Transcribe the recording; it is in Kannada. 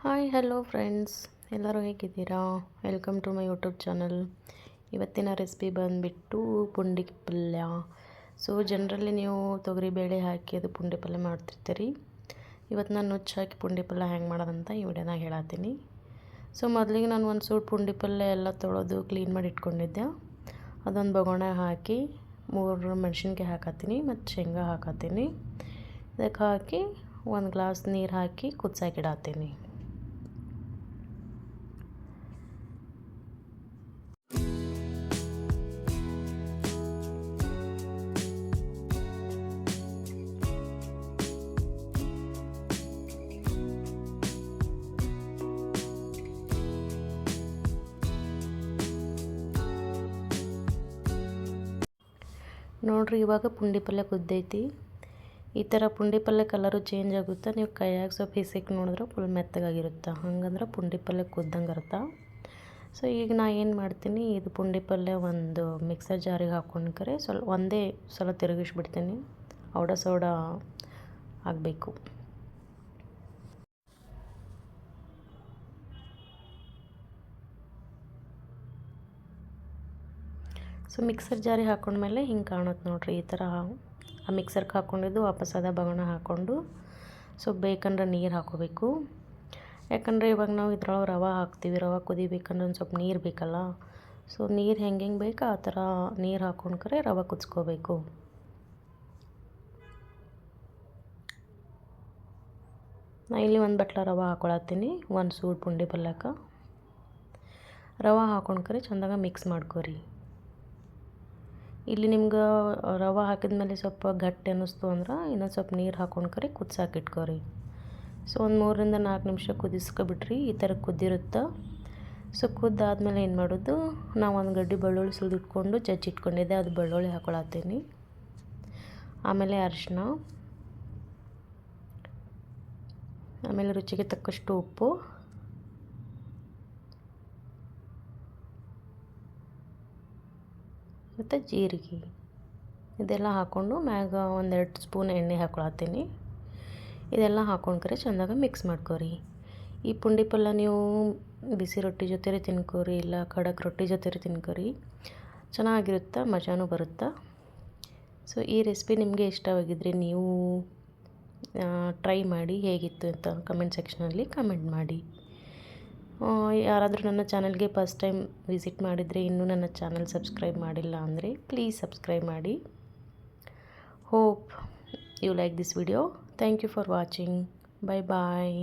ಹಾಯ್ ಹಲೋ ಫ್ರೆಂಡ್ಸ್, ಎಲ್ಲರೂ ಹೇಗಿದ್ದೀರಾ? Welcome to my YouTube channel. ಇವತ್ತಿನ ರೆಸಿಪಿ ಬಂದುಬಿಟ್ಟು ಪುಂಡಿ ಪಲ್ಯ. ಜನರಲಿ ನೀವು ತೊಗರಿಬೇಳೆ ಹಾಕಿ ಅದು ಪುಂಡಿ ಪಲ್ಯ ಮಾಡ್ತಿರ್ತೀರಿ. ಇವತ್ತು ನಾನು ನುಚ್ಚು ಹಾಕಿ ಪುಂಡಿ ಪಲ್ಯ ಹೆಂಗೆ ಮಾಡೋದಂತ ಈ ವಿಡಿಯೋನಾಗ ಹೇಳತ್ತೀನಿ. ಮೊದಲಿಗೆ ನಾನು ಒಂದು ಸೂಟ್ ಪುಂಡಿ ಪಲ್ಯ ಎಲ್ಲ ತೊಳೆದು ಕ್ಲೀನ್ ಮಾಡಿ ಇಟ್ಕೊಂಡಿದ್ದೆ. ಅದೊಂದು ಬೊಗಣೆ ಹಾಕಿ 3 ಮೆಣಸಿನ್ಕಾಯಿ ಹಾಕತ್ತೀನಿ ಮತ್ತು ಶೇಂಗಾ ಹಾಕತ್ತೀನಿ. ಇದಕ್ಕೆ ಹಾಕಿ 1 ಗ್ಲಾಸ್ ನೀರು ಹಾಕಿ ಕುದಿಸಾಕಿಡತ್ತೀನಿ. ನೋಡ್ರಿ, ಇವಾಗ ಪುಂಡಿ ಪಲ್ಯ ಕುದ್ದೈತಿ. ಈ ಥರ ಪುಂಡಿ ಪಲ್ಯ ಕಲರು ಚೇಂಜ್ ಆಗುತ್ತೆ. ನೀವು ಕೈಯಾಗ ಸ್ವಲ್ಪ ಹಿಸಕ್ಕೆ ನೋಡಿದ್ರೆ ಫುಲ್ ಮೆತ್ತಗಾಗಿರುತ್ತೆ. ಹಂಗಂದ್ರೆ ಪುಂಡಿ ಪಲ್ಯ ಕುದ್ದಂಗೆ ಇರುತ್ತೆ. ಈಗ ನಾ ಏನು ಮಾಡ್ತೀನಿ, ಇದು ಪುಂಡಿ ಪಲ್ಯ ಒಂದು ಮಿಕ್ಸರ್ ಜಾರಿಗೆ ಹಾಕ್ಕೊಂಡ್ರೆ ಒಂದೇ ಸಲ ತಿರುಗಿಸ್ಬಿಡ್ತೀನಿ. ಔಡ ಸೌಡ ಆಗಬೇಕು. ಮಿಕ್ಸರ್ ಜಾರಿಗೆ ಹಾಕೊಂಡ್ಮೇಲೆ ಹಿಂಗೆ ಕಾಣುತ್ತೆ ನೋಡ್ರಿ. ಈ ಥರ ಆ ಮಿಕ್ಸರ್ಗೆ ಹಾಕ್ಕೊಂಡಿದ್ದು ವಾಪಸ್ ಅದ ಬಗಣ ಹಾಕ್ಕೊಂಡು ಬೇಕಂದ್ರೆ ನೀರು ಹಾಕೋಬೇಕು. ಯಾಕಂದರೆ ಇವಾಗ ನಾವು ಇದ್ರೊಳಗೆ ರವೆ ಹಾಕ್ತೀವಿ. ರವೆ ಕುದಿಬೇಕಂದ್ರೆ ಒಂದು ಸ್ವಲ್ಪ ನೀರು ಬೇಕಲ್ಲ. ನೀರು ಹೆಂಗೆ ಬೇಕು ಆ ಥರ ನೀರು ಹಾಕ್ಕೊಂಡ್ರೆ ರವೆ ಕುದಿಸ್ಕೋಬೇಕು. ನಾ ಇಲ್ಲಿ 1 ಬಟ್ಲ ರವೆ ಹಾಕೊಳತ್ತೀನಿ. 1 ಸೂಟ್ ಪುಂಡಿ ಪಲ್ಯಕ್ಕೆ ರವೆ ಹಾಕೊಂಡ್ರೆ ಚೆಂದಾಗ ಮಿಕ್ಸ್ ಮಾಡ್ಕೊರಿ. ಇಲ್ಲಿ ನಿಮ್ಗೆ ರವೆ ಹಾಕಿದ್ಮೇಲೆ ಸ್ವಲ್ಪ ಗಟ್ಟಿ ಅನ್ನಿಸ್ತು ಅಂದ್ರೆ ಇನ್ನೊಂದು ಸ್ವಲ್ಪ ನೀರು ಹಾಕ್ಕೊಂಡ್ರೆ ಕುದಿಸಾಕಿಟ್ಕೊರಿ. ಒಂದು 3 ರಿಂದ 4 ನಿಮಿಷ ಕುದಿಸ್ಕೊಬಿಟ್ರಿ. ಈ ಥರ ಕುದ್ದಿರುತ್ತೆ. ಕುದ್ದಾದ್ಮೇಲೆ ಏನು ಮಾಡೋದು, ನಾವು ಒಂದು ಗಡ್ಡೆ ಬೆಳ್ಳುಳ್ಳಿ ಸುಲಿದಿಟ್ಕೊಂಡು ಜಜ್ಜಿಟ್ಕೊಂಡಿದ್ದೆ, ಅದು ಬೆಳ್ಳುಳ್ಳಿ ಹಾಕೊಳತ್ತೀನಿ. ಆಮೇಲೆ ಅರಿಶಿನ, ಆಮೇಲೆ ರುಚಿಗೆ ತಕ್ಕಷ್ಟು ಉಪ್ಪು, ಮತ್ತು ಜೀರಿಗೆ ಇದೆಲ್ಲ ಹಾಕ್ಕೊಂಡು ಮ್ಯಾಗ 1-2 ಸ್ಪೂನ್ ಎಣ್ಣೆ ಹಾಕೊಳತ್ತೀನಿ. ಇದೆಲ್ಲ ಹಾಕ್ಕೊಂಡ್ರೆ ಚೆಂದಾಗ ಮಿಕ್ಸ್ ಮಾಡ್ಕೊರಿ. ಈ ಪುಂಡಿ ಪಲ್ಯ ನೀವು ಬಿಸಿ ರೊಟ್ಟಿ ಜೊತೆ ತಿನ್ಕೋರಿ, ಇಲ್ಲ ಖಡಕ್ ರೊಟ್ಟಿ ಜೊತೆ ತಿನ್ಕೋರಿ. ಚೆನ್ನಾಗಿರುತ್ತೆ, ಮಜಾನೂ ಬರುತ್ತೆ. ಈ ರೆಸಿಪಿ ನಿಮಗೆ ಇಷ್ಟವಾಗಿದ್ದರೆ ನೀವು ಟ್ರೈ ಮಾಡಿ. ಹೇಗಿತ್ತು ಅಂತ ಕಮೆಂಟ್ ಸೆಕ್ಷನಲ್ಲಿ ಕಮೆಂಟ್ ಮಾಡಿ. ಯಾರಾದರೂ ನನ್ನ ಚಾನಲ್ಗೆ ಫಸ್ಟ್ ಟೈಮ್ ವಿಸಿಟ್ ಮಾಡಿದರೆ ಇನ್ನೂ ನನ್ನ ಚಾನಲ್ ಸಬ್ಸ್ಕ್ರೈಬ್ ಮಾಡಿಲ್ಲ ಅಂದರೆ ಪ್ಲೀಸ್ ಸಬ್ಸ್ಕ್ರೈಬ್ ಮಾಡಿ. Hope you like this video. Thank you for watching. Bye bye.